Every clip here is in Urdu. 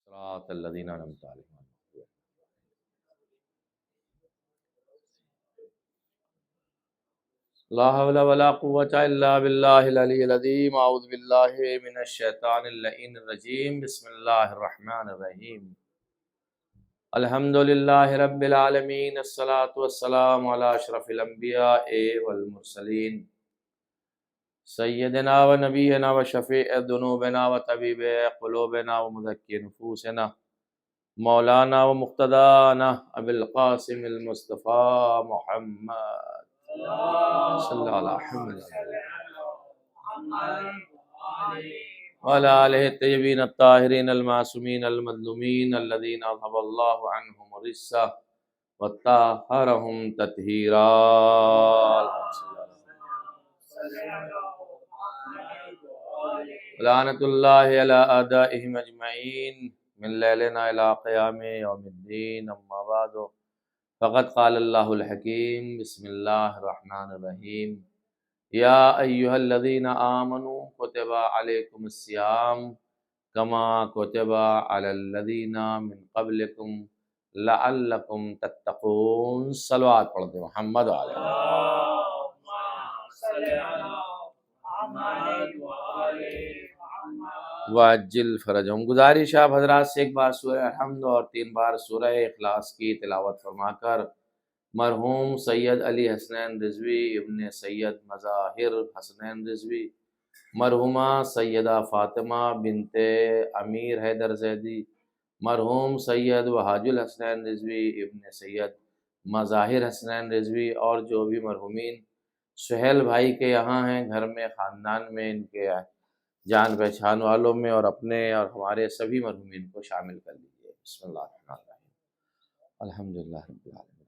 صراط الذین انعمت علیہم لا حول ولا قوة الا باللہ العلی العظیم اعوذ باللہ من الشیطان اللعین الرجیم بسم اللہ الرحمن الرحیم الحمد للہ رب العالمین الصلاة والسلام علی اشرف الانبیاء والمرسلین سیدنا و نبینا و شفیع ذنوبنا و طبیب قلوبنا و مزکی نفوسنا مولانا و مقتدانا ابی القاسم المصطفیٰ محمد صلی اللہ علیہ وعلى آلہ الطیبین الطاہرین المعصومین المظلومین الذین اذهب اللہ عنہم الرجس وطہرہم تطہیرا لعنت اللہ علی اعدائہم اجمعین من لیلنا الی قیام یوم الدین اما بعد فقد قال اللہ الحکیم بسم اللہ الرحمن الرحیم یا ایہا الذین آمنوا کتب علیکم الصیام کما کتب علی الذین من قبلکم لعلکم تتقون صلوات پڑھتے محمد علیہ وعجل فرجہم۔ گزارش آپ حضرات سے ایک بار سورہ الحمد اور 3 بار سورہ اخلاص کی تلاوت فرما کر مرحوم سید علی حسنین رضوی ابن سید مظاہر حسنین رضوی، مرحومہ سیدہ فاطمہ بنت امیر حیدر زیدی، مرحوم سید وحاج الحسنین رضوی ابن سید مظاہر حسنین رضوی اور جو بھی مرحومین سہیل بھائی کے یہاں ہیں گھر میں، خاندان میں، ان کے جان پہچان والوں میں، اور اپنے اور ہمارے سبھی مرحومین کو شامل کر لیجیے۔ بسم اللہ الرحمن الرحیم الحمدللہ رب العالمین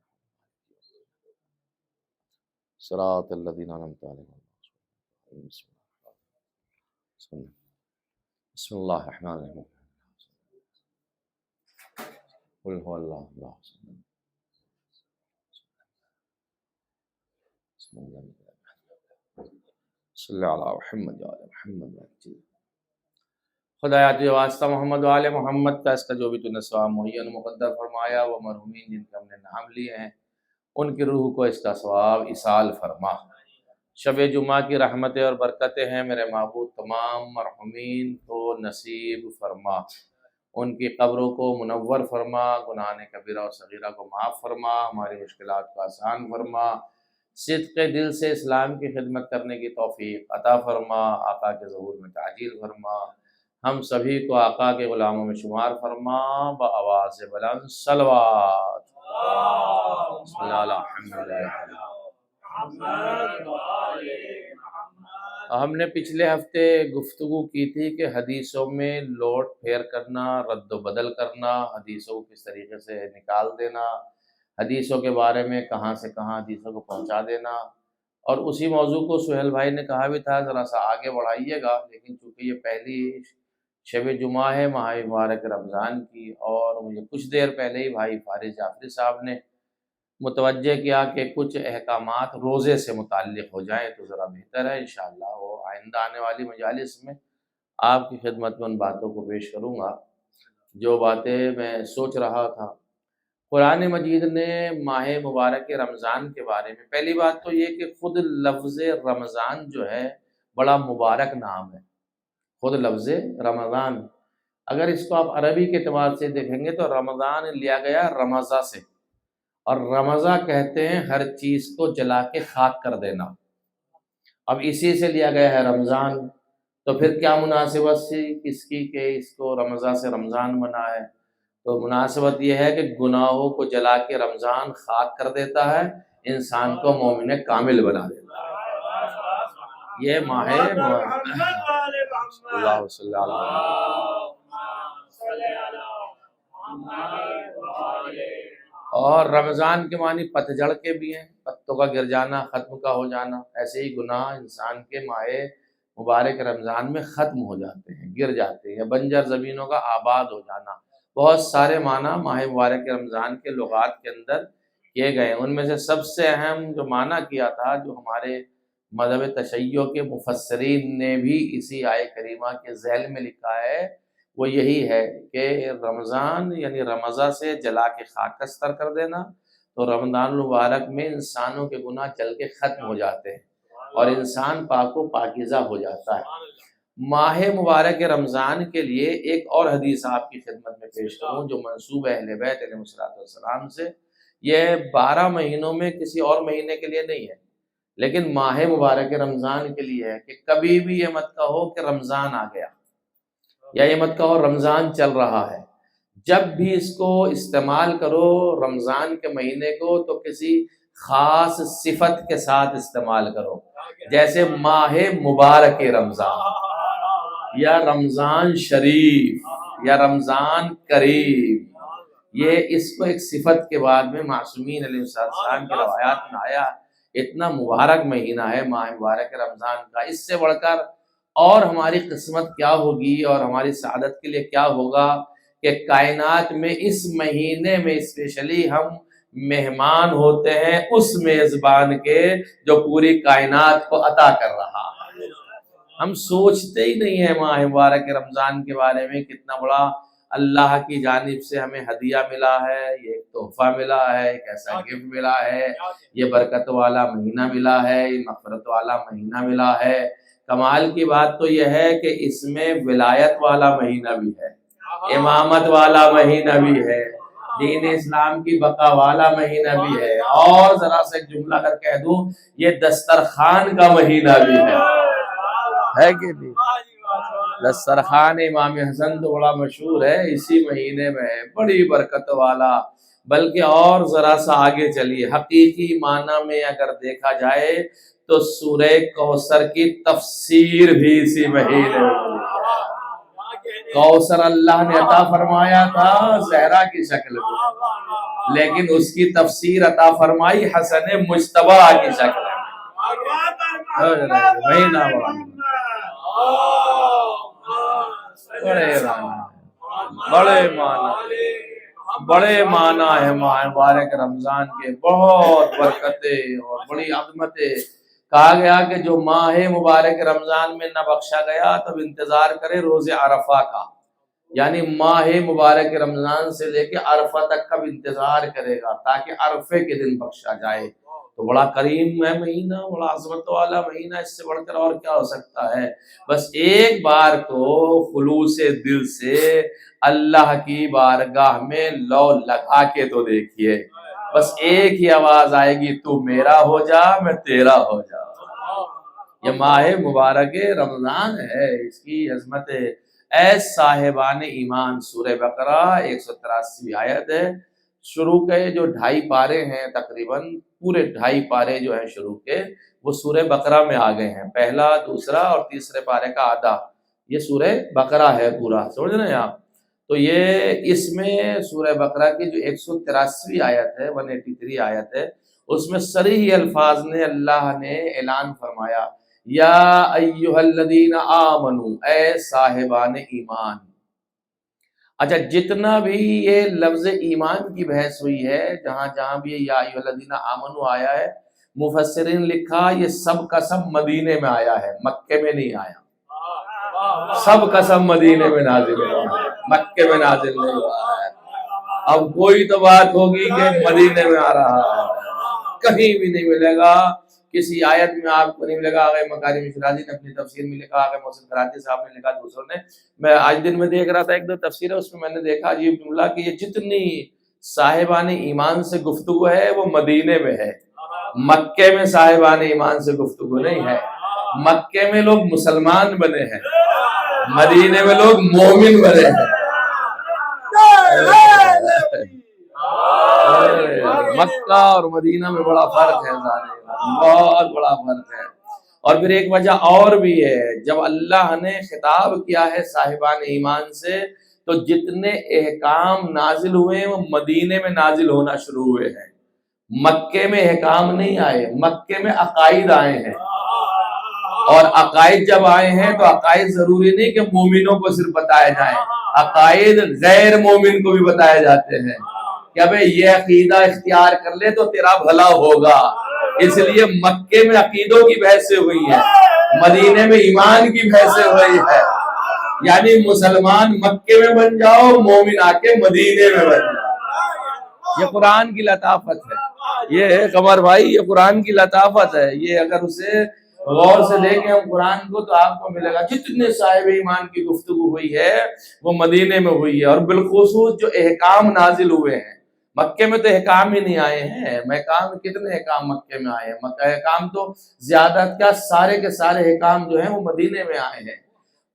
صراط الذین انعمت علیہم بسم اللہ الرحمن الرحیم قل هو اللہ اللہ صلی علی محمد وعلی محمد خدایا تجھے واسطہ محمد وعلی محمد کا اس کا جو بھی تو نے ثواب معین مقدر فرمایا، وہ مرحومین جن کے ہم نے نام لیے ہیں ان کی روح کو اس کا ثواب ایصال فرما۔ شب جمعہ کی رحمتیں اور برکتیں ہیں میرے معبود تمام مرحومین کو نصیب فرما، ان کی قبروں کو منور فرما، گناہ کبیرہ اور صغیرہ کو معاف فرما، ہماری مشکلات کو آسان فرما، صدق دل سے اسلام کی خدمت کرنے کی توفیق عطا فرما، آقا کے ظہور میں تعجیل فرما، ہم سبھی کو آقا کے غلاموں میں شمار فرما، بآواز بلند صلوات بسم اللہ الحمدللہ۔ ہم نے پچھلے ہفتے گفتگو کی تھی کہ حدیثوں میں لوٹ پھیر کرنا، رد و بدل کرنا، حدیثوں کو کس طریقے سے نکال دینا، حدیثوں کے بارے میں کہاں سے کہاں حدیثوں کو پہنچا دینا، اور اسی موضوع کو سہیل بھائی نے کہا بھی تھا ذرا سا آگے بڑھائیے گا، لیکن چونکہ یہ پہلی شب جمعہ ہے ماہ مبارک رمضان کی، اور مجھے کچھ دیر پہلے ہی بھائی فارس جعفری صاحب نے متوجہ کیا کہ کچھ احکامات روزے سے متعلق ہو جائیں تو ذرا بہتر ہے، انشاءاللہ وہ آئندہ آنے والی مجالس میں آپ کی خدمت میں ان باتوں کو پیش کروں گا جو باتیں میں سوچ رہا تھا۔ قرآن مجید نے ماہ مبارک رمضان کے بارے میں پہلی بات تو یہ کہ خود لفظ رمضان جو ہے بڑا مبارک نام ہے، خود لفظ رمضان اگر اس کو آپ عربی کے اعتبار سے دیکھیں گے تو رمضان لیا گیا رمضہ سے، اور رمضہ کہتے ہیں ہر چیز کو جلا کے خاک کر دینا، اب اسی سے لیا گیا ہے رمضان، تو پھر کیا مناسبت سی کس کی کہ اس کو رمضہ سے رمضان بنا ہے؟ تو مناسبت یہ ہے کہ گناہوں کو جلا کے رمضان خاک کر دیتا ہے، انسان کو مومن کامل بنا دیتا ہے۔ یہ ماہ اللہ صلی اللہ اور رمضان کے معنی پتجھڑ کے بھی ہیں، پتوں کا گر جانا، ختم کا ہو جانا، ایسے ہی گناہ انسان کے ماہ مبارک رمضان میں ختم ہو جاتے ہیں، گر جاتے ہیں، بنجر زمینوں کا آباد ہو جانا، بہت سارے معنی ماہ مبارک رمضان کے لغات کے اندر کیے گئے۔ ان میں سے سب سے اہم جو معنی کیا تھا، جو ہمارے مذہب تشیع کے مفسرین نے بھی اسی آیہ کریمہ کے ذیل میں لکھا ہے، وہ یہی ہے کہ رمضان یعنی رمضان سے جلا کے خاکستر کر دینا، تو رمضان المبارک میں انسانوں کے گناہ جل کے ختم ہو جاتے ہیں اور انسان پاک و پاکیزہ ہو جاتا ہے۔ ماہ مبارک رمضان کے لیے ایک اور حدیث آپ کی خدمت میں پیش کروں جو منسوب ہے اہل بیت علیہ السلام سے۔ یہ 12 مہینوں میں کسی اور مہینے کے لیے نہیں ہے، لیکن ماہ مبارک رمضان کے لیے ہے کہ کبھی بھی یہ مت کہو کہ رمضان آ گیا، یا یہ مت کہو رمضان چل رہا ہے۔ جب بھی اس کو استعمال کرو رمضان کے مہینے کو تو کسی خاص صفت کے ساتھ استعمال کرو، جیسے ماہ مبارک رمضان یا رمضان شریف یا رمضان کریم۔ یہ اس کو ایک صفت کے بعد میں معصومین علیہ السلام کی روایات میں آیا۔ اتنا مبارک مہینہ ہے ماہ مبارک رمضان کا، اس سے بڑھ کر اور ہماری قسمت کیا ہوگی اور ہماری سعادت کے لیے کیا ہوگا کہ کائنات میں اس مہینے میں اسپیشلی ہم مہمان ہوتے ہیں اس میزبان کے جو پوری کائنات کو عطا کر رہا ہے۔ ہم سوچتے ہی نہیں ہیں ماہ مبارک رمضان کے بارے میں، کتنا بڑا اللہ کی جانب سے ہمیں ہدیہ ملا ہے، یہ ایک تحفہ ملا ہے، ایک ایسا گفٹ ملا ہے، یہ برکت والا مہینہ ملا ہے، یہ مغفرت والا مہینہ ملا ہے۔ کمال کی بات تو یہ ہے کہ اس میں ولایت والا مہینہ بھی ہے، امامت والا مہینہ بھی ہے، دین اسلام کی بقا والا مہینہ بھی ہے، اور ذرا سے ایک جملہ اگر کہہ دوں یہ دسترخوان کا مہینہ بھی ہے کہ نہیں؟ دسترخوان امام حسن تو بڑا مشہور ہے، اسی مہینے میں ہے، بڑی برکت والا۔ بلکہ اور ذرا سا آگے چلیے، حقیقی معنی میں اگر دیکھا جائے تو سورہ کوثر کی تفسیر بھی اسی مہینے میں۔ کوثر اللہ نے عطا فرمایا تھا زہرا کی شکل میں، لیکن اس کی تفسیر عطا فرمائی حسن مجتبیٰ کی شکل میں۔ مہینہ بڑے معنی ہے ماہ مبارک رمضان کے، بہت برکتیں اور بڑی عظمتیں۔ کہا گیا کہ جو ماہ مبارک رمضان میں نہ بخشا گیا تب انتظار کرے روز عرفہ کا، یعنی ماہ مبارک رمضان سے لے کے عرفہ تک کب انتظار کرے گا تاکہ عرفے کے دن بخشا جائے۔ تو بڑا کریم ہے مہینہ، بڑا عظمت والا مہینہ، اس سے بڑھ کر اور کیا ہو سکتا ہے؟ بس ایک بار کو خلوص دل سے اللہ کی بارگاہ میں لو لگا کے تو دیکھیے، بس ایک ہی آواز آئے گی، تو میرا ہو جا میں تیرا ہو جا۔ یہ ماہ مبارک رمضان ہے، اس کی عظمت ہے۔ اے صاحبان ایمان، سورہ بقرہ 183 آیت ہے۔ شروع کے جو 2.5 پارے ہیں تقریباً، پورے 2.5 پارے جو ہیں شروع کے وہ سورہ بقرہ میں آ گئے ہیں، پہلا، دوسرا اور تیسرے پارے کا آدھا یہ سورہ بقرہ ہے پورا، سمجھ رہے ہیں آپ؟ تو یہ اس میں سورہ بقرہ کی جو 183 آیت ہے، 183 آیت ہے، اس میں صریح الفاظ نے اللہ نے اعلان فرمایا، یا ایھا الذین آمنو، اے صاحبان ایمان۔ اچھا، جتنا بھی یہ لفظ ایمان کی بحث ہوئی ہے، جہاں جہاں بھی یا ایھا الذین آمنو آیا ہے، مفسرین لکھا یہ سب کا سب مدینے میں آیا ہے، مکے میں نہیں آیا۔ سب کا سب مدینے میں نازل ہوا ہے، مکے میں نازل نہیں ہوا ہے۔ اب کوئی تو بات ہوگی کہ مدینے میں آ رہا ہے، کہیں بھی نہیں ملے گا، کسی آیت میں آپ کو نہیں ملے گا۔ آغا مکارم شرازی نے اپنی تفسیر میں لکھا، آغا محسن کراچی صاحب نے لکھا، دوسروں نے، میں آج دن میں دیکھ رہا تھا ایک دو تفسیر ہے، اس میں میں نے دیکھا عجیب جملہ کہ یہ جتنی صاحبان ایمان سے گفتگو ہے وہ مدینے میں ہے، مکے میں صاحبان ایمان سے گفتگو نہیں ہے۔ مکے میں لوگ مسلمان بنے ہیں، مدینے میں لوگ مومن بنے ہیں۔ مکہ اور مدینہ میں بڑا فرق ہے، بہت بڑا فرق ہے۔ اور پھر ایک وجہ اور بھی ہے، جب اللہ نے خطاب کیا ہے صاحبان ایمان سے تو جتنے احکام نازل ہوئے وہ مدینے میں نازل ہونا شروع ہوئے ہیں، مکے میں احکام نہیں آئے، مکے میں عقائد آئے ہیں۔ اور عقائد جب آئے ہیں تو عقائد ضروری نہیں کہ مومنوں کو صرف بتائے جائیں، عقائد غیر مومن کو بھی بتائے جاتے ہیں کہ ابے یہ عقیدہ اختیار کر لے تو تیرا بھلا ہوگا۔ اس لیے مکے میں عقیدوں کی بحثیں ہوئی ہیں، مدینے میں ایمان کی بحثیں ہوئی ہے۔ یعنی مسلمان مکے میں بن جاؤ، مومن آ کے مدینے میں بن جاؤ۔ یہ قرآن کی لطافت ہے، یہ قمر بھائی یہ قرآن کی لطافت ہے۔ یہ اگر اسے غور سے دیکھیں ہم قرآن کو تو آپ کو ملے گا جتنے صاحب ایمان کی گفتگو ہوئی ہے وہ مدینے میں ہوئی ہے، اور بالخصوص جو احکام نازل ہوئے ہیں مکے میں تو احکام ہی نہیں آئے ہیں۔ احکام کتنے احکام مکے میں آئے ہیں؟ احکام تو زیادہ کیا سارے کے سارے احکام جو ہیں وہ مدینے میں آئے ہیں۔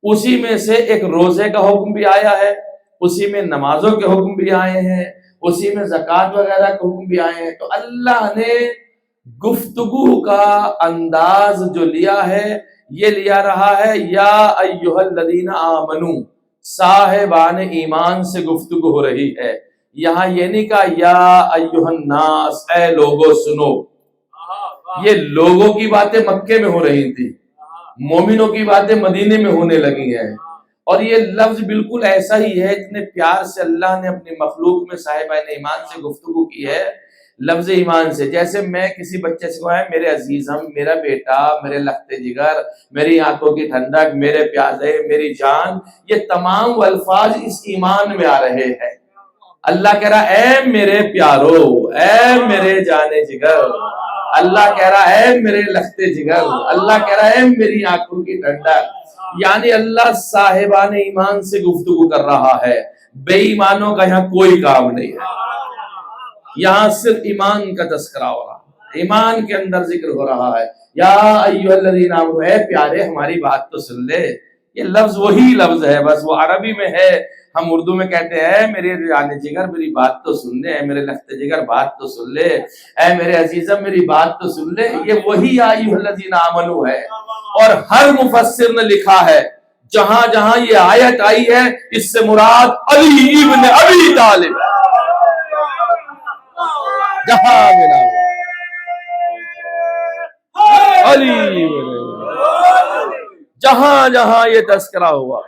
اسی میں سے ایک روزے کا حکم بھی آیا ہے، اسی میں نمازوں کے حکم بھی آئے ہیں، اسی میں زکوٰۃ وغیرہ کے حکم بھی آئے ہیں۔ تو اللہ نے گفتگو کا انداز جو لیا ہے یہ لیا رہا ہے یا ایھا الذین آمنو، صاحبان ایمان سے گفتگو ہو رہی ہے۔ یہاں یہ نہیں کہا یا ایھا الناس، اے لوگو سنو۔ یہ لوگوں کی باتیں مکے میں ہو رہی تھی، مومنوں کی باتیں مدینے میں ہونے لگی ہیں، اور یہ لفظ بالکل ایسا ہی ہے اتنے پیار سے اللہ نے اپنی مخلوق میں صاحبان ایمان سے گفتگو کی ہے، لفظ ایمان سے۔ جیسے میں کسی بچے سے کہا ہے میرے عزیزم، میرا بیٹا، میرے لخت جگر، میری آنکھوں کی ٹھنڈک، میرے پیازے، میری جان، یہ تمام الفاظ اس ایمان میں آ رہے ہیں۔ اللہ کہہ رہا اے میرے پیارو، اے میرے جانے جگر، اللہ کہہ رہا ہے میرے لخت جگر، اللہ کہہ رہا ہے میری آنکھوں کی ٹھنڈک۔ یعنی اللہ صاحبان ایمان سے گفتگو کر رہا ہے، بے ایمانوں کا یہاں کوئی کام نہیں ہے۔ یہاں صرف ایمان کا تذکرہ ہو رہا ہے، ایمان کے اندر ذکر ہو رہا ہے۔ یا ایھا الذین آمنو، اے پیارے ہماری بات تو سن لے۔ یہ لفظ وہی لفظ ہے، بس وہ عربی میں ہے، ہم اردو میں کہتے ہیں میرے جانے جگر میری بات تو سن لے، اے میرے لخت جگر بات تو سن لے، اے میرے عزیزم میری بات تو سن لے۔ یہ وہی یا ایھا الذین آمنو ہے، اور ہر مفسر نے لکھا ہے جہاں جہاں یہ آیت آئی ہے اس سے مراد علی ابن ابی طالب، جہاں ملا علی جہاں جہاں یہ تذکرہ ہوا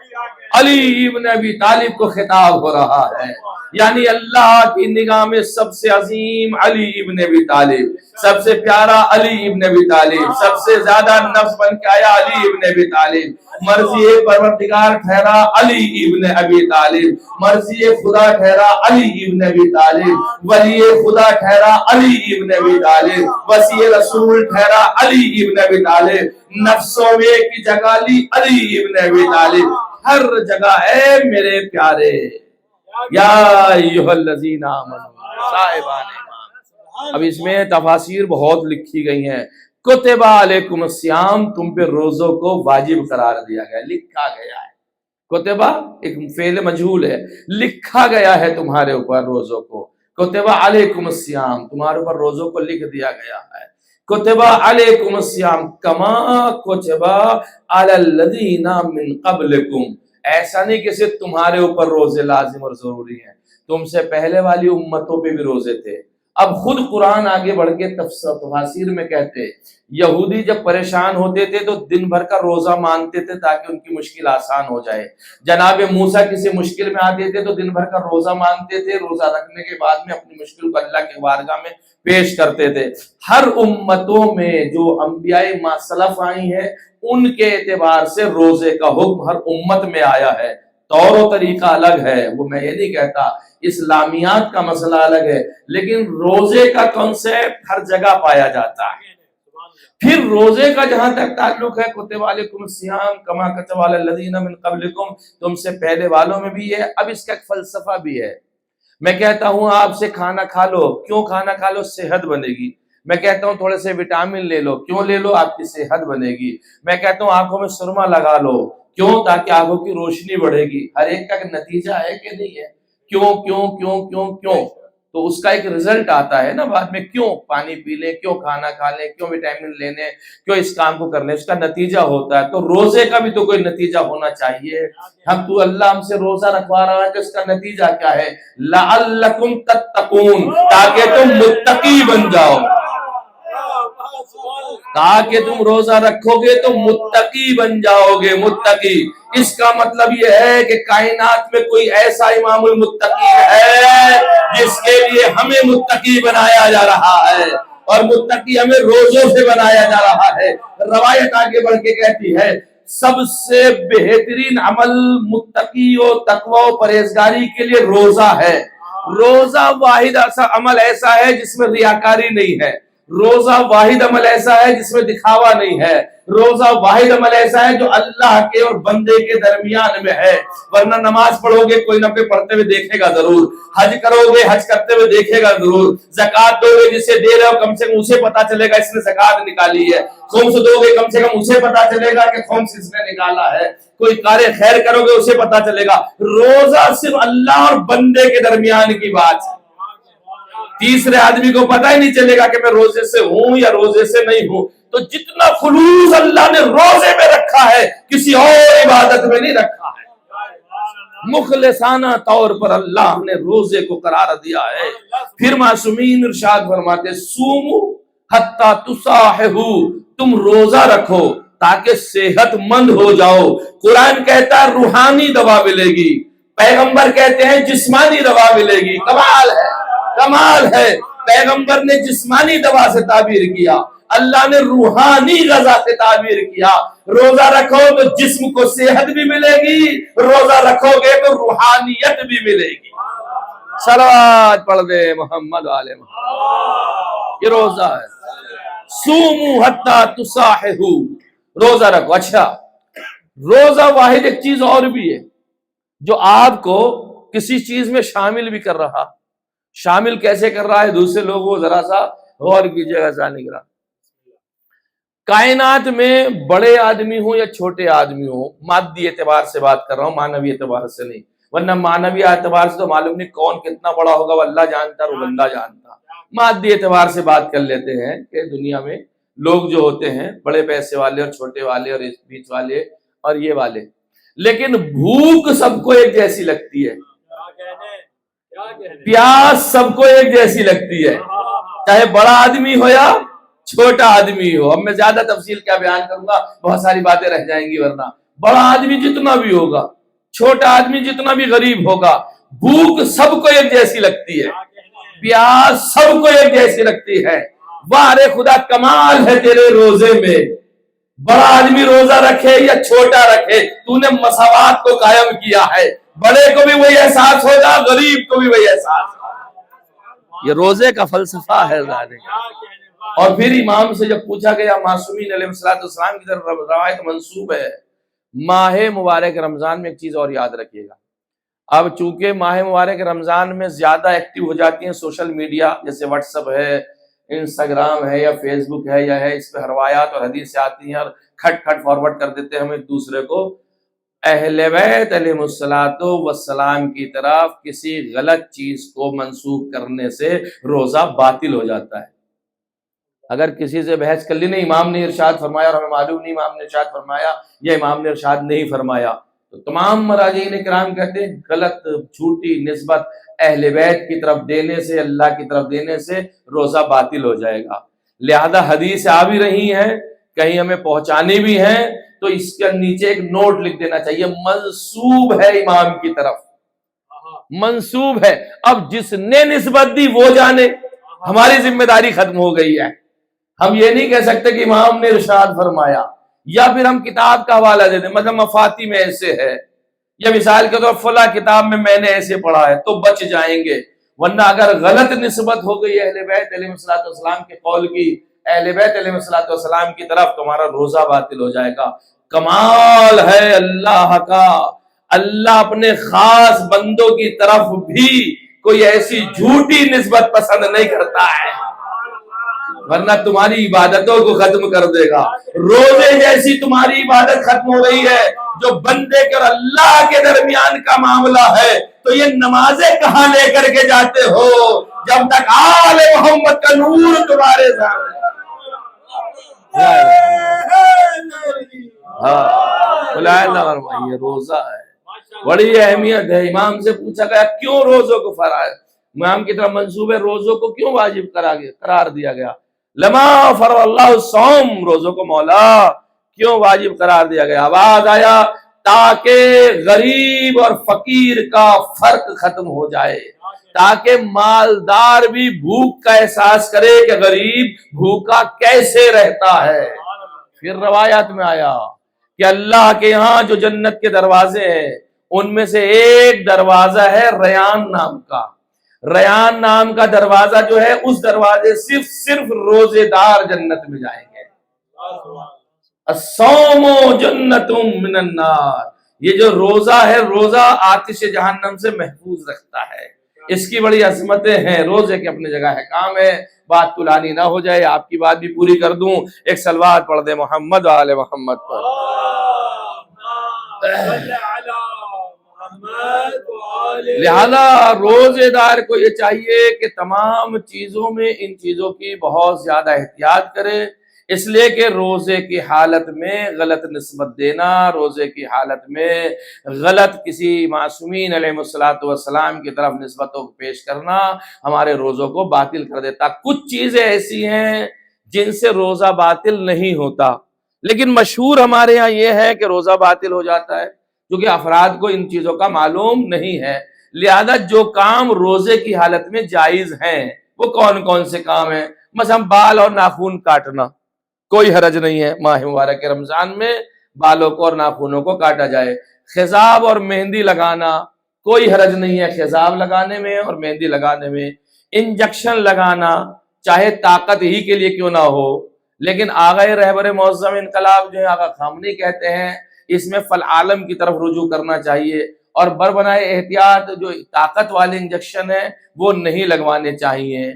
علی ابن ابی طالب کو خطاب ہو رہا ہے۔ یعنی اللہ کی نگاہ میں سب سے عظیم علی ابن ابی طالب، سب سے پیارا علی ابن ابی طالب، سب سے زیادہ نفس بن کے آیا علی ابن ابی طالب، مرضی پروردگار ٹھہرا علی ابن ابی طالب، مرضی خدا ٹھہرا علی ابن ابی طالب، ولی خدا ٹھہرا علی ابن ابی طالب، وصی رسول ٹھہرا علی ابن ابی طالب، نفسوں میں کی جگہ لی علی ابن ابی طالب، ہر جگہ اے میرے پیارے یا ایھا الذین آمنو، صاحبان ایمان۔ اب اس میں تفاسیر بہت لکھی گئی ہیں۔ کتب علیکم الصیام، تم پہ روزوں کو واجب قرار دیا گیا، لکھا گیا ہے۔ کتبہ ایک فعل مجہول ہے، لکھا گیا ہے تمہارے اوپر روزوں کو۔ کتب علیکم الصیام، تمہارے اوپر روزوں کو لکھ دیا گیا ہے۔ کتب علیکم الصیام کما کتب علی الذین من قبلکم، ایسا نہیں کہ صرف تمہارے اوپر روزے لازم اور ضروری ہیں، تم سے پہلے والی امتوں پہ بھی روزے تھے۔ اب خود قرآن آگے بڑھ کے تفاسیر میں کہتے یہودی جب پریشان ہوتے تھے تو دن بھر کا روزہ مانتے تھے تاکہ ان کی مشکل آسان ہو جائے۔ جناب موسیٰ کسی مشکل میں آتے تھے تو دن بھر کا روزہ مانتے تھے، روزہ رکھنے کے بعد میں اپنی مشکل کو اللہ کی بارگاہ میں پیش کرتے تھے۔ ہر امتوں میں جو انبیاء ما سلف آئی ہیں ان کے اعتبار سے روزے کا حکم ہر امت میں آیا ہے، طور و طریقہ الگ ہے، وہ میں یہ نہیں کہتا، اسلامیات کا مسئلہ الگ ہے، لیکن روزے کا کنسیپٹ ہر جگہ پایا جاتا ہے۔ پھر روزے کا جہاں تک تعلق ہے کتب علیکم الصیام کما کتب علی الذین من قبلکم، تم سے پہلے والوں میں بھی ہے۔ اب اس کا ایک فلسفہ بھی ہے۔ میں کہتا ہوں آپ سے کھانا کھا لو، کیوں کھانا کھا لو؟ صحت بنے گی۔ میں کہتا ہوں تھوڑے سے وٹامن لے لو، کیوں لے لو؟ آپ کی صحت بنے گی۔ میں کہتا ہوں آنکھوں میں سرما لگا لو، کیوں؟ تاکہ آنکھوں کی روشنی بڑھے گی۔ ہر ایک کا نتیجہ ہے کہ نہیں ہے؟ کیوں کیوں کیوں کیوں کیوں؟ تو اس کا ایک رزلٹ آتا ہے نا بعد میں، کیوں پانی پی لیں، کیوں کھانا کھا لیں، کیوں وٹامن لینے، کیوں اس کام کو کرنے، اس کا نتیجہ ہوتا ہے۔ تو روزے کا بھی تو کوئی نتیجہ ہونا چاہیے۔ ہم تو اللہ ہم سے روزہ رکھوا رہا ہے کہ اس کا نتیجہ کیا ہے؟ لعلکم تتقون، تاکہ تم متقی بن جاؤ، تاکہ تم روزہ رکھو گے تو متقی بن جاؤ گے، متقی۔ اس کا مطلب یہ ہے کہ کائنات میں کوئی ایسا امام المتقین ہے جس کے لیے ہمیں متقی بنایا جا رہا ہے، اور متقی ہمیں روزوں سے بنایا جا رہا ہے۔ روایت آگے بڑھ کے کہتی ہے سب سے بہترین عمل متقی و تقوی و پرہیزگاری کے لیے روزہ ہے. روزہ واحد ایسا عمل ایسا ہے جس میں ریاکاری نہیں ہے. روزہ واحد عمل ایسا ہے جس میں دکھاوا نہیں ہے. روزہ واحد عمل ایسا ہے جو اللہ کے اور بندے کے درمیان میں ہے. ورنہ نماز پڑھو گے کوئی نہ کوئی پڑھتے ہوئے دیکھے گا ضرور, حج کرو گے حج کرتے ہوئے دیکھے گا ضرور, زکات دو گے جسے دے رہے ہو کم سے کم اسے پتا چلے گا اس نے زکات نکالی ہے, خمس دو گے کم سے کم اسے پتا چلے گا کہ خمس اس نے نکالا ہے, کوئی کار خیر کرو گے اسے پتا چلے گا. روزہ صرف اللہ اور بندے کے درمیان کی بات ہے. تیسرے آدمی کو پتہ ہی نہیں چلے گا کہ میں روزے سے ہوں یا روزے سے نہیں ہوں. تو جتنا خلوص اللہ نے روزے میں رکھا ہے کسی اور عبادت میں نہیں رکھا ہے. مخلصانہ طور پر اللہ نے روزے کو قرار دیا ہے. پھر معصومین ارشاد فرماتے سومو حتی تصاحبو, تم روزہ رکھو تاکہ صحت مند ہو جاؤ. قرآن کہتا ہے روحانی دوا ملے گی, پیغمبر کہتے ہیں جسمانی دوا ملے گی. کمال ہے, کمال ہے. پیغمبر نے جسمانی دوا سے تعبیر کیا, اللہ نے روحانی غذا سے تعبیر کیا. روزہ رکھو تو جسم کو صحت بھی ملے گی, روزہ رکھو گے تو روحانیت بھی ملے گی. صلوات پڑھ دے محمد علیہ محمد. یہ روزہ ہے. سومو حتی تصاحبو, روزہ رکھو. اچھا, روزہ واحد ایک چیز اور بھی ہے جو آپ کو کسی چیز میں شامل بھی کر رہا. شامل کیسے کر رہا ہے دوسرے لوگوں ذرا سا غور کیجیے گا. ذہن کائنات میں بڑے آدمی ہوں یا چھوٹے آدمی ہوں, مادی اعتبار سے بات کر رہا ہوں, معنوی اعتبار سے نہیں, ورنہ معنوی اعتبار سے تو معلوم نہیں کون کتنا بڑا ہوگا, وہ اللہ جانتا اور وہ بندہ جانتا. مادی اعتبار سے بات کر لیتے ہیں کہ دنیا میں لوگ جو ہوتے ہیں بڑے پیسے والے اور چھوٹے والے اور بیچ والے اور یہ والے, لیکن بھوک سب کو ایک جیسی لگتی ہے, پیاس سب کو ایک جیسی لگتی ہے, چاہے بڑا آدمی ہو یا چھوٹا آدمی ہو. اب میں زیادہ تفصیل کیا بیان کروں گا, بہت ساری باتیں رہ جائیں گی. ورنہ بڑا آدمی جتنا بھی ہوگا, چھوٹا آدمی جتنا بھی غریب ہوگا, بھوک سب کو ایک جیسی لگتی ہے, پیاس سب کو ایک جیسی لگتی ہے. واہ رے خدا کمال ہے تیرے روزے میں, بڑا آدمی روزہ رکھے یا چھوٹا رکھے تو نے مساوات کو قائم کیا ہے. بڑے کو بھی وہی احساس ہوگا, غریب کو بھی وہی احساس ہوگا. یہ روزے کا فلسفہ ہے. اور پھر امام سے جب پوچھا گیا, معصومین علیہ السلام کی طرف روایت منسوب ہے, ماہ مبارک رمضان میں ایک چیز اور یاد رکھیے گا. اب چونکہ ماہ مبارک رمضان میں زیادہ ایکٹیو ہو جاتی ہیں سوشل میڈیا, جیسے واٹس ایپ ہے, انسٹاگرام ہے یا فیس بک ہے یا ہے, اس پہ روایات اور حدیثیں آتی ہیں اور کھٹ کھٹ فارورڈ کر دیتے ہیں ہم ایک دوسرے کو. اہل بیت علیہ السلام کی طرف کسی غلط چیز کو منسوب کرنے سے روزہ باطل ہو جاتا ہے. اگر کسی سے بحث کر لی, نہیں امام نے ارشاد فرمایا اور ہمیں معلوم نہیں امام نے ارشاد فرمایا یا امام نے ارشاد نہیں فرمایا, تو تمام مراجعین کرام کہتے ہیں غلط جھوٹی نسبت اہل بیت کی طرف دینے سے, اللہ کی طرف دینے سے روزہ باطل ہو جائے گا. لہذا حدیث آ بھی رہی ہیں, کہیں ہمیں پہنچانی بھی ہیں, تو اس کے نیچے ایک نوٹ لکھ دینا چاہیے, منسوب ہے امام کی طرف, منسوب ہے. اب جس نے نسبت دی وہ جانے, ہماری ذمہ داری ختم ہو گئی ہے. ہم یہ نہیں کہہ سکتے کہ امام نے ارشاد فرمایا, یا پھر ہم کتاب کا حوالہ دے دیں, مطلب مفاتی میں ایسے ہے, یا مثال کے طور فلاں کتاب میں نے ایسے پڑھا ہے, تو بچ جائیں گے. ورنہ اگر غلط نسبت ہو گئی اہل بیت علیہ السلام کے قول کی, اہل بیت علیہ السلام کی طرف, تمہارا روزہ باطل ہو جائے گا. کمال ہے اللہ کا, اللہ اپنے خاص بندوں کی طرف بھی کوئی ایسی جھوٹی نسبت پسند نہیں کرتا ہے, ورنہ تمہاری عبادتوں کو ختم کر دے گا. روزے جیسی تمہاری عبادت ختم ہو گئی ہے جو بندے کے اور اللہ کے درمیان کا معاملہ ہے, تو یہ نمازیں کہاں لے کر کے جاتے ہو جب تک آل محمد کا نور تمہارے سامنے. یہ روزہ ہے, بڑی اہمیت ہے. امام سے پوچھا گیا کیوں روزوں کو فرائض, امام کی طرف منسوب ہے روزوں کو کیوں واجب قرار دیا گیا. لما فرض اللہ الصوم, روزوں کو مولا کیوں واجب قرار دیا گیا. آواز آیا تاکہ غریب اور فقیر کا فرق ختم ہو جائے, تاکہ مالدار بھی بھوک کا احساس کرے کہ غریب بھوکا کیسے رہتا ہے. پھر روایات میں آیا کہ اللہ کے ہاں جو جنت کے دروازے ہیں ان میں سے ایک دروازہ ہے ریان نام کا. ریان نام کا دروازہ جو ہے اس دروازے صرف روزے دار جنت میں جائیں گے. الصوم جنت من النار. یہ جو روزہ ہے روزہ آتش جہنم سے محفوظ رکھتا ہے. اس کی بڑی عظمتیں ہیں. روزے کے اپنے جگہ ہے کام ہے. بات طولانی نہ ہو جائے, آپ کی بات بھی پوری کر دوں. ایک صلوات پڑھ دے محمد و آل محمد پر. لہذا روزے دار کو یہ چاہیے کہ تمام چیزوں میں ان چیزوں کی بہت زیادہ احتیاط کرے, اس لیے کہ روزے کی حالت میں غلط نسبت دینا, روزے کی حالت میں غلط کسی معصومین علیہ السلام کی طرف نسبتوں کو پیش کرنا ہمارے روزوں کو باطل کر دیتا. کچھ چیزیں ایسی ہیں جن سے روزہ باطل نہیں ہوتا, لیکن مشہور ہمارے ہاں یہ ہے کہ روزہ باطل ہو جاتا ہے, کیونکہ افراد کو ان چیزوں کا معلوم نہیں ہے. لہذا جو کام روزے کی حالت میں جائز ہیں وہ کون کون سے کام ہیں؟ مثلا بال اور ناخن کاٹنا, کوئی حرج نہیں ہے. ماہ مبارک رمضان میں بالوں کو اور ناخنوں کو کاٹا جائے. خضاب اور مہندی لگانا, کوئی حرج نہیں ہے خضاب لگانے میں اور مہندی لگانے میں. انجیکشن لگانا چاہے طاقت ہی کے لیے کیوں نہ ہو, لیکن آغا رہبر معظم انقلاب جو ہے آغا خامنہئی کہتے ہیں اس میں فل عالم کی طرف رجوع کرنا چاہیے, اور بربنائے احتیاط جو طاقت والے انجیکشن ہیں وہ نہیں لگوانے چاہیے.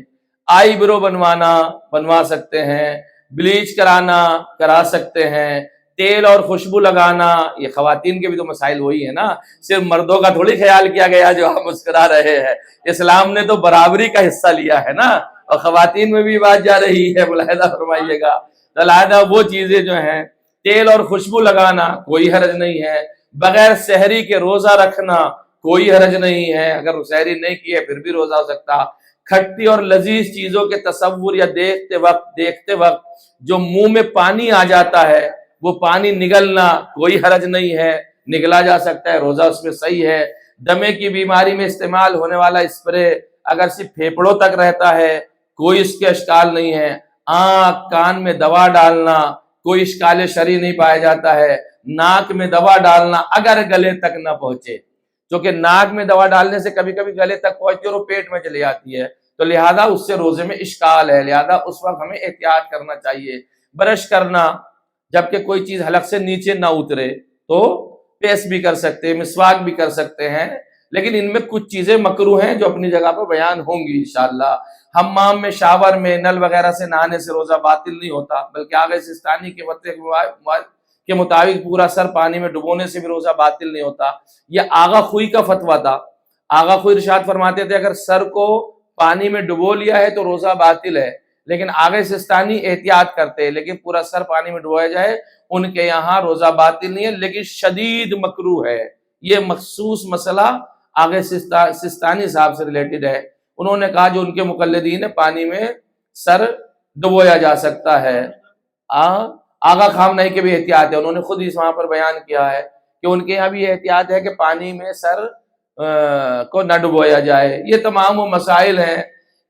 آئی برو بنوا سکتے ہیں, بلیچ کرا سکتے ہیں, تیل اور خوشبو لگانا, یہ خواتین کے بھی تو مسائل وہی ہے نا, صرف مردوں کا تھوڑی خیال کیا گیا جو آپ مسکرا رہے ہیں. اسلام نے تو برابری کا حصہ لیا ہے نا, اور خواتین میں بھی بات جا رہی ہے, ملاحظہ فرمائیے گا. تو لہذا وہ چیزیں جو ہیں تیل اور خوشبو لگانا کوئی حرج نہیں ہے. بغیر سحری کے روزہ رکھنا کوئی حرج نہیں ہے, اگر سحری نہیں کی ہے پھر بھی روزہ ہو سکتا. کھٹی اور لذیذ چیزوں کے تصور یا دیکھتے وقت جو منہ میں پانی آ جاتا ہے وہ پانی نگلنا کوئی حرج نہیں ہے, نگلا جا سکتا ہے, روزہ اس میں صحیح ہے. دمے کی بیماری میں استعمال ہونے والا اسپرے اگر صرف پھیپڑوں تک رہتا ہے کوئی اس کے اشکال نہیں ہے. آنکھ کان میں دوا ڈالنا کوئی اشکال شرعی نہیں پایا جاتا ہے. ناک میں دوا ڈالنا اگر گلے تک نہ پہنچے, کیونکہ ناک میں دوا ڈالنے سے کبھی کبھی گلے تک پہنچتی ہے اور وہ پیٹ میں چلی جاتی ہے, تو لہذا اس سے روزے میں اشکال ہے. لہذا اس وقت ہمیں احتیاط کرنا چاہیے. برش کرنا جبکہ کوئی چیز حلق سے نیچے نہ اترے تو پیس بھی کر سکتے ہیں, مسواک بھی کر سکتے ہیں, لیکن ان میں کچھ چیزیں مکروہ ہیں جو اپنی جگہ پر بیان ہوں گی انشاءاللہ. حمام میں, شاور میں, نل وغیرہ سے نہانے سے روزہ باطل نہیں ہوتا, بلکہ آغا سستانی کے فتوے کے مطابق پورا سر پانی میں ڈبونے سے بھی روزہ باطل نہیں ہوتا. یہ آغا خوئی کا فتویٰ تھا. آغا خوئی ارشاد فرماتے تھے اگر سر کو پانی میں ڈبو لیا ہے تو روزہ باطل ہے, لیکن آغا سستانی احتیاط کرتے ہیں, لیکن پورا سر پانی میں ڈبویا جائے ان کے یہاں روزہ باطل نہیں ہے, لیکن شدید مکروہ ہے. یہ مخصوص مسئلہ آغا سستانی صاحب سے ریلیٹڈ ہے. انہوں نے کہا جو ان کے مقلدین پانی میں سر ڈبویا جا سکتا ہے. آغا خامنہئی کے بھی احتیاط ہے, انہوں نے خود اس وہاں پر بیان کیا ہے کہ ان کے یہاں بھی احتیاط ہے کہ پانی میں سر کو نہ ڈبویا جائے. یہ تمام وہ مسائل ہیں.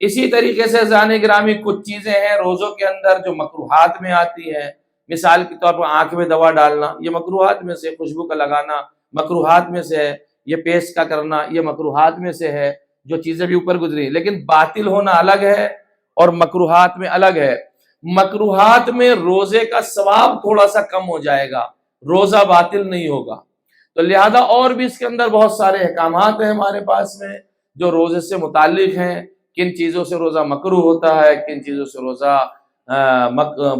اسی طریقے سے عزیزان گرامی کچھ چیزیں ہیں روزوں کے اندر جو مکروہات میں آتی ہیں. مثال کے طور پر آنکھ میں دوا ڈالنا یہ مکروہات میں سے, خوشبو کا لگانا مکروہات میں سے ہے, یہ پیسٹ کا کرنا یہ مکروہات میں سے ہے, جو چیزیں بھی اوپر گزری. لیکن باطل ہونا الگ ہے اور مکروہات میں الگ ہے. مکروہات میں روزے کا ثواب تھوڑا سا کم ہو جائے گا, روزہ باطل نہیں ہوگا. تو لہذا اور بھی اس کے اندر بہت سارے احکامات ہیں ہمارے پاس میں جو روزے سے متعلق ہیں, کن چیزوں سے روزہ مکروہ ہوتا ہے, کن چیزوں سے روزہ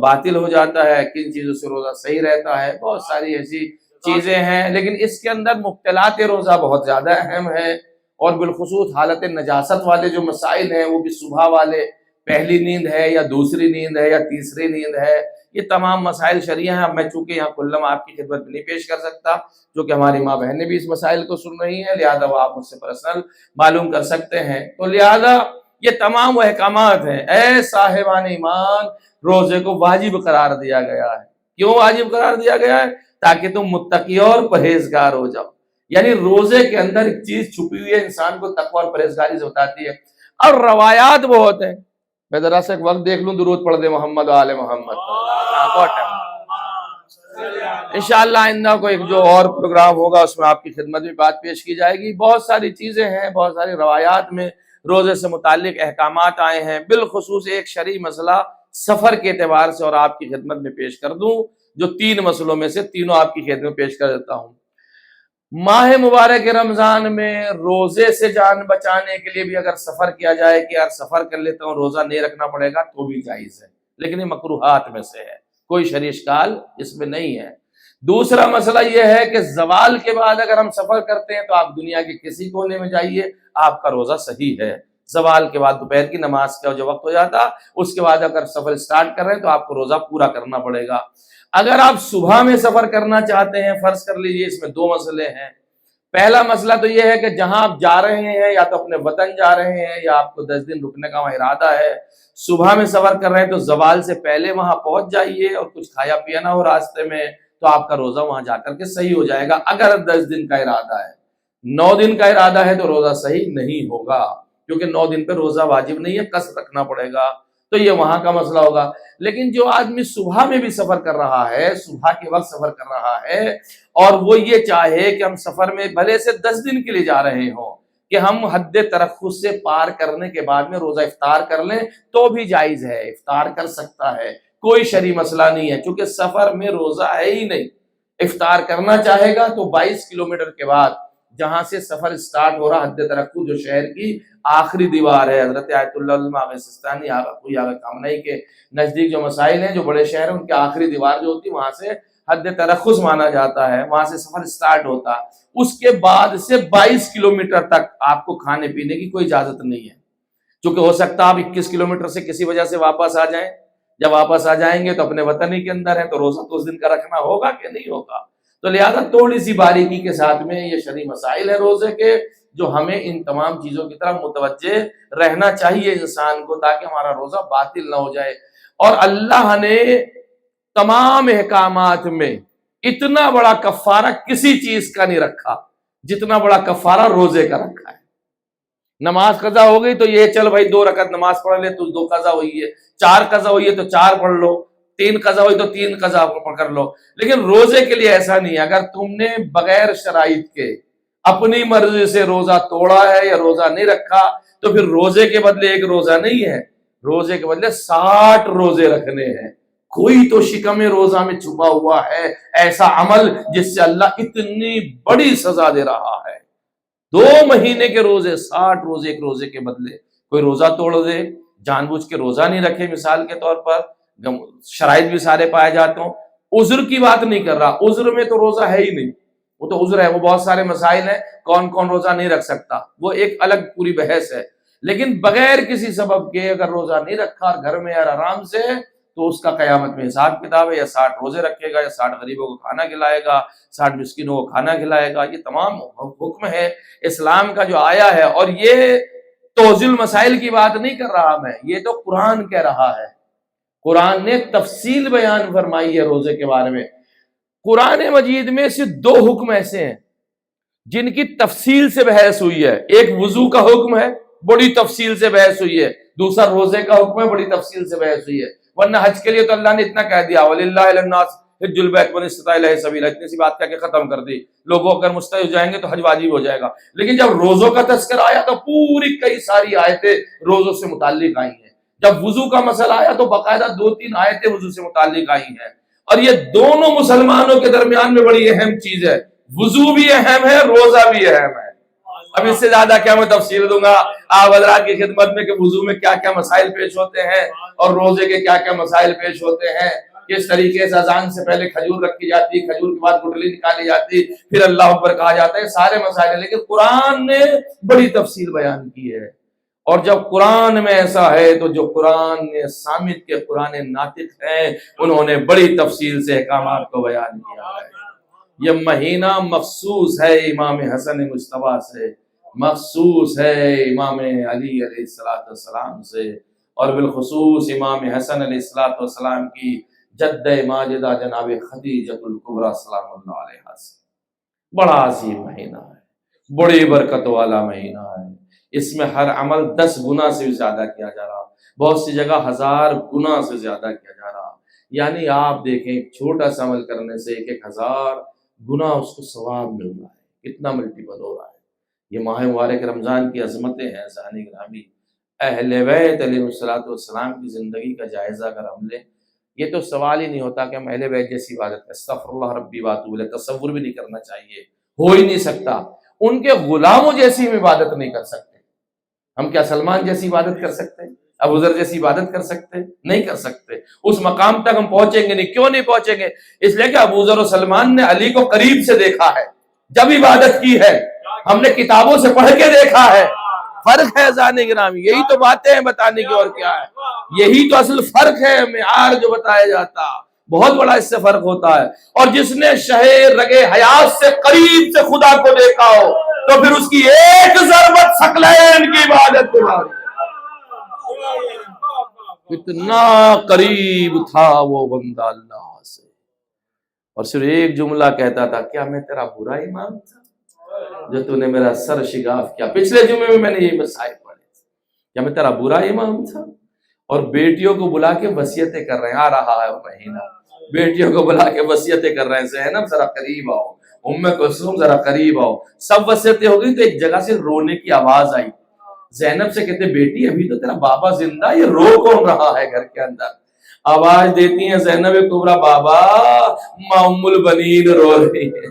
باطل ہو جاتا ہے, کن چیزوں سے روزہ صحیح رہتا ہے. بہت ساری ایسی چیزیں ہیں, لیکن اس کے اندر مبتلات روزہ بہت زیادہ اہم ہے, اور بالخصوص حالت نجاست والے جو مسائل ہیں وہ بھی صبح والے, پہلی نیند ہے یا دوسری نیند ہے یا تیسری نیند ہے, یہ تمام مسائل شرعیہ ہیں. اب میں چونکہ یہاں کلم آپ کی خدمت میں نہیں پیش کر سکتا, جو کہ ہماری ماں بہنیں بھی اس مسائل کو سن رہی ہیں, لہذا وہ آپ مجھ سے پرسنل معلوم کر سکتے ہیں. تو لہذا یہ تمام وہ احکامات ہیں. اے صاحبان ایمان, روزے کو واجب قرار دیا گیا ہے. کیوں واجب قرار دیا گیا ہے؟ تاکہ تم متقی اور پرہیزگار ہو جاؤ. یعنی روزے کے اندر ایک چیز چھپی ہوئی ہے, انسان کو تقوی اور پرہیزگاری سے بتاتی ہے. اور روایات بہت ہیں. میں ذرا سے ایک وقت دیکھ لوں, درود پڑھ دے محمد و آل محمد. انشاءاللہ آئندہ کو ایک جو اور پروگرام ہوگا اس میں آپ کی خدمت میں بات پیش کی جائے گی. بہت ساری چیزیں ہیں، بہت ساری روایات میں روزے سے متعلق احکامات آئے ہیں. بالخصوص ایک شرعی مسئلہ سفر کے اعتبار سے اور آپ کی خدمت میں پیش کر دوں، جو 3 مسئلوں میں سے تینوں آپ کی خدمت میں پیش کر دیتا ہوں. ماہ مبارک رمضان میں روزے سے جان بچانے کے لیے بھی اگر سفر کیا جائے کہ یار سفر کر لیتا ہوں روزہ نہیں رکھنا پڑے گا تو بھی جائز ہے، لیکن یہ مکروہات میں سے ہے، کوئی شرعی اشکال اس میں نہیں ہے. دوسرا مسئلہ یہ ہے کہ زوال کے بعد اگر ہم سفر کرتے ہیں تو آپ دنیا کے کسی کونے میں جائیے، آپ کا روزہ صحیح ہے. زوال کے بعد دوپہر کی نماز کا جو وقت ہو جاتا اس کے بعد اگر سفر سٹارٹ کر رہے ہیں تو آپ کو روزہ پورا کرنا پڑے گا. اگر آپ صبح میں سفر کرنا چاہتے ہیں، فرض کر لیجئے اس میں 2 مسئلے ہیں. پہلا مسئلہ تو یہ ہے کہ جہاں آپ جا رہے ہیں یا تو اپنے وطن جا رہے ہیں یا آپ کو 10 دن رکنے کا وہاں ارادہ ہے، صبح میں سفر کر رہے ہیں تو زوال سے پہلے وہاں پہنچ جائیے اور کچھ کھایا پیا نہ ہو راستے میں تو آپ کا روزہ وہاں جا کر کے صحیح ہو جائے گا. اگر 10 دن کا ارادہ ہے، 9 دن کا ارادہ ہے تو روزہ صحیح نہیں ہوگا، کیونکہ 9 دن پہ روزہ واجب نہیں ہے، قصد رکھنا پڑے گا. تو یہ وہاں کا مسئلہ ہوگا. لیکن جو آدمی صبح میں بھی سفر کر رہا ہے، صبح کے وقت سفر کر رہا ہے اور وہ یہ چاہے کہ ہم سفر میں بھلے سے 10 دن کے لیے جا رہے ہوں کہ ہم حد ترخص سے پار کرنے کے بعد میں روزہ افطار کر لیں تو بھی جائز ہے، افطار کر سکتا ہے، کوئی شرعی مسئلہ نہیں ہے. چونکہ سفر میں روزہ ہے ہی نہیں. افطار کرنا چاہے گا تو 22 کلومیٹر کے بعد جہاں سے سفر سٹارٹ ہو رہا حد ترخص جو شہر کی آخری دیوار ہے، حضرت آیت اللہ علامہ آغا سستانی کوئی آغا کامنائی کے نزدیک جو مسائل ہیں جو بڑے شہر ہیں ان کی آخری دیوار جو ہوتی ہے وہاں سے حد ترخص مانا جاتا ہے، وہاں سے سفر سٹارٹ ہوتا. اس کے بعد سے 22 کلومیٹر تک آپ کو کھانے پینے کی کوئی اجازت نہیں ہے. چونکہ ہو سکتا آپ 21 کلومیٹر سے کسی وجہ سے واپس آ جائیں، جب واپس آ جائیں گے تو اپنے وطن ہی کے اندر ہیں تو روزہ تو اس دن کا رکھنا ہوگا کہ نہیں ہوگا. تو لہذا تھوڑی سی باریکی کے ساتھ میں یہ شرعی مسائل ہے روزے کے، جو ہمیں ان تمام چیزوں کی طرف متوجہ رہنا چاہیے انسان کو تاکہ ہمارا روزہ باطل نہ ہو جائے. اور اللہ نے تمام احکامات میں اتنا بڑا کفارہ کسی چیز کا نہیں رکھا جتنا بڑا کفارہ روزے کا رکھا ہے. نماز قضا ہو گئی تو یہ چل بھائی 2 رکعت نماز پڑھ لے تو 2 قضا ہوئی ہے، 4 قضا ہوئی ہے تو 4 پڑھ لو، 3 قضا ہوئی تو 3 قضا پکڑ لو. لیکن روزے کے لیے ایسا نہیں ہے. اگر تم نے بغیر شرائط کے اپنی مرضی سے روزہ توڑا ہے یا روزہ نہیں رکھا تو پھر روزے کے بدلے ایک روزہ نہیں ہے، روزے کے بدلے 60 روزے رکھنے ہیں. کوئی تو شکم روزہ میں چھپا ہوا ہے ایسا عمل جس سے اللہ اتنی بڑی سزا دے رہا ہے. 2 مہینے کے روزے 60 روزے ایک روزے کے بدلے. کوئی روزہ توڑ دے، جان بوجھ کے روزہ نہیں رکھے مثال کے طور پر، شرائط بھی سارے پائے جاتے ہوں. عذر کی بات نہیں کر رہا، عذر میں تو روزہ ہے ہی نہیں، وہ تو عذر ہے، وہ بہت سارے مسائل ہیں کون کون روزہ نہیں رکھ سکتا، وہ ایک الگ پوری بحث ہے. لیکن بغیر کسی سبب کے اگر روزہ نہیں رکھا اور گھر میں آرام سے تو اس کا قیامت میں حساب کتاب ہے. یا 60 روزے رکھے گا یا 60 غریبوں کو کھانا کھلائے گا، 60 مسکینوں کو کھانا کھلائے گا. یہ تمام حکم ہے اسلام کا جو آیا ہے. اور یہ توضیح المسائل کی بات نہیں کر رہا میں، یہ تو قرآن کہہ رہا ہے. قرآن نے تفصیل بیان فرمائی ہے روزے کے بارے میں. قرآن مجید میں صرف 2 حکم ایسے ہیں جن کی تفصیل سے بحث ہوئی ہے. ایک وضو کا حکم ہے، بڑی تفصیل سے بحث ہوئی ہے. دوسرا روزے کا حکم ہے، بڑی تفصیل سے بحث ہوئی ہے. ورنہ حج کے لیے تو اللہ نے اتنا کہہ دیا وَلِلَّهِ عَلَى النَّاسِ حِجُّ الْبَيْتِ مَنِ اسْتَطَاعَ إِلَيْهِ سَبِيلًا، اتنی سی بات کہہ کے ختم کر دی. لوگوں اگر مستعد ہو جائیں گے تو حج واجب ہو جائے گا. لیکن جب روزوں کا تذکرہ آیا تو پوری کئی ساری آیتیں روزوں سے متعلق آئی ہیں. جب وضو کا مسئلہ آیا تو باقاعدہ 2-3 آیتیں وضو سے متعلق آئی ہیں. اور یہ دونوں مسلمانوں کے درمیان میں بڑی اہم چیز ہے. وضو بھی اہم ہے، روزہ بھی اہم ہے. اب اس سے زیادہ کیا میں تفصیل دوں گا آپ حضرات کی خدمت میں کہ وضو میں کیا کیا مسائل پیش ہوتے ہیں اور روزے کے کیا کیا مسائل پیش ہوتے ہیں. کس طریقے سے اذان سے پہلے کھجور رکھی جاتی، کھجور کے بعد گٹلی نکالی جاتی، پھر اللہ اکبر کہا جاتا ہے. سارے مسائل ہیں لیکن قرآن نے بڑی تفصیل بیان کی ہے. اور جب قرآن میں ایسا ہے تو جو قرآن نے صامت کے قرآن ناطق ہیں انہوں نے بڑی تفصیل سے احکامات کو بیان کیا ہے. یہ مہینہ مخصوص ہے امام حسن مجتبیٰ سے، مخصوص ہے امام علی علیہ السلام سے، اور بالخصوص امام حسن علیہ السلام کی جد ماجدہ جناب خدیجۃ الکبریٰ سلام اللہ علیہا سے. بڑا عظیم مہینہ ہے، بڑی برکت والا مہینہ ہے. اس میں ہر عمل 10 گنا سے زیادہ کیا جا رہا، بہت سی جگہ 1000 گنا سے زیادہ کیا جا رہا. یعنی آپ دیکھیں ایک چھوٹا سا عمل کرنے سے 1,000 گنا اس کو ثواب مل رہا ہے، کتنا ملٹیپل ہو رہا ہے۔ یہ ماہ مبارک رمضان کی عظمتیں ہیں ذہنی گرامی۔ اہل بیت علیہ الصلوۃ والسلام کی زندگی کا جائزہ اگر ہم لیں، یہ تو سوال ہی نہیں ہوتا کہ ہم اہل بیت جیسی عبادت کریں، استغفر اللہ ربی واتوب الیہ، تصور بھی نہیں کرنا چاہیے، ہو ہی نہیں سکتا۔ ان کے غلاموں جیسی ہم عبادت نہیں کر سکتے۔ ہم کیا سلمان جیسی عبادت کر سکتے ہیں؟ ابو ذر جیسی عبادت کر سکتے ہیں؟ نہیں کر سکتے۔ اس مقام تک ہم پہنچیں گے نہیں۔ کیوں نہیں پہنچیں گے؟ اس لیے کہ ابو ذر و سلمان نے علی کو قریب سے دیکھا ہے، جب عبادت کی ہے، ہم نے کتابوں سے پڑھ کے دیکھا ہے۔ فرق ہے ذہنی گرامی، یہی تو باتیں ہیں بتانے کی، اور کیا ہے؟ یہی تو اصل فرق ہے، معیار جو بتایا جاتا، بہت بڑا اس سے فرق ہوتا ہے۔ اور جس نے شہ رگے حیات سے قریب سے خدا کو دیکھا ہو تو پھر اس کی ایک ضربت ثقلین کی عبادت تمہاری۔ اتنا قریب تھا وہ بندہ اللہ سے، اور صرف ایک جملہ کہتا تھا، کیا میں تیرا برا امام تھا جو تو نے میرا سر شگاف کیا؟ پچھلے جمعے میں نے یہ مسائل پڑھے تھے، کیا میں تیرا برا امام تھا؟ اور بیٹیوں کو بلا کے وصیتیں کر رہے ہیں، آ رہا ہے وہ مہینہ، بیٹیوں کو بلا کے وصیتیں کر رہے ہیں، زینب ذرا قریب آؤ، ام کلثوم ذرا قریب آؤ۔ سب وصیتیں ہو گئی تو ایک جگہ سے رونے کی آواز آئی۔ زینب سے کہتے، بیٹی ابھی تو تیرا بابا زندہ، یہ رو کون رہا ہے گھر کے اندر؟ آواز دیتی ہیں زینب کبریٰ، بابا ماں ام البنین رو رہی ہے۔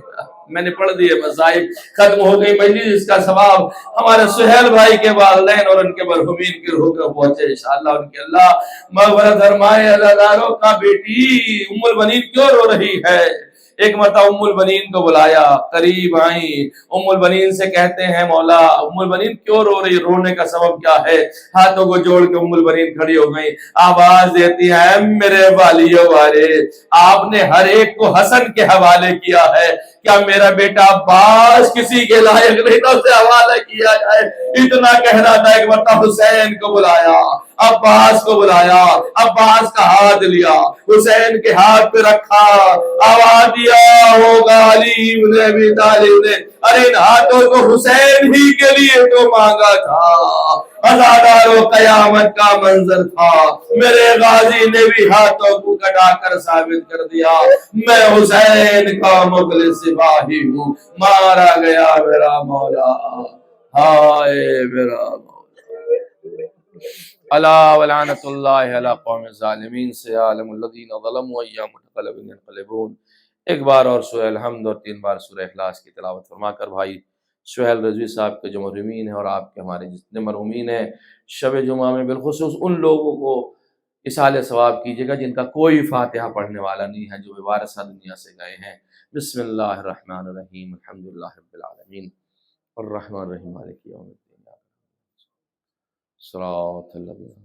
میں نے پڑھ دیے، مصائب ختم ہو گئی مجلس، اس کا ثواب ہمارے سہیل بھائی کے والدین اور ان کے مرحومین کی روح کو پہنچے انشاءاللہ، ان کے اللہ مغفرت فرمائے۔ اللہ داروں کا بیٹی ام البنین کیوں رو رہی ہے؟ ایک مرتبہ ام البنین کو بلایا، قریب آئیں، ام البنین سے کہتے ہیں، مولا ام البنین کیوں رو رہی، رونے کا سبب کیا ہے؟ ہاتھوں کو جوڑ کے ام البنین کھڑی ہو گئی، آواز دیتی ہے، میرے والیو والے، آپ نے ہر ایک کو حسن کے حوالے کیا ہے، کیا میرا بیٹا عباس کسی کے لائق نہیں تو اسے حوالہ کیا جائے؟ اتنا کہنا تھا۔ ایک مرتبہ حسین کو بلایا، عباس کو بلایا، عباس کا ہاتھ لیا، حسین کے ہاتھ پہ رکھا، آواز دیا ہوگا علی بن ابی طالب نے، ارے ان ہاتھوں کو حسین ہی کے لیے تو مانگا تھا۔ عزادارو قیامت کا منظر تھا، میرے غازی نے بھی ہاتھوں کو کٹا کر ثابت کر دیا، میں حسین کا مخلص سپاہی ہوں، مارا گیا میرا مولا، ہائے میرا مولا۔ الا ولعنت اللہ علی قوم الظالمین، سیعلم الذین ظلموا ایام منقلب ینقلبون۔ ایک بار اور سورہ الحمد اور 3 بار سورہ اخلاص کی تلاوت فرما کر بھائی سہیل رضوی صاحب کے جو مرحومین ہیں اور آپ کے ہمارے جتنے مرحومین ہیں، شب جمعہ میں بالخصوص ان لوگوں کو اصال ثواب کیجیے گا جن کا کوئی فاتحہ پڑھنے والا نہیں ہے، جو بوارثہ دنیا سے گئے ہیں۔ بسم اللہ الرحمن الرحیم، الحمدللہ رب العالمین، الرحمن الرحیم، مالک یوم الدین، صراط الذین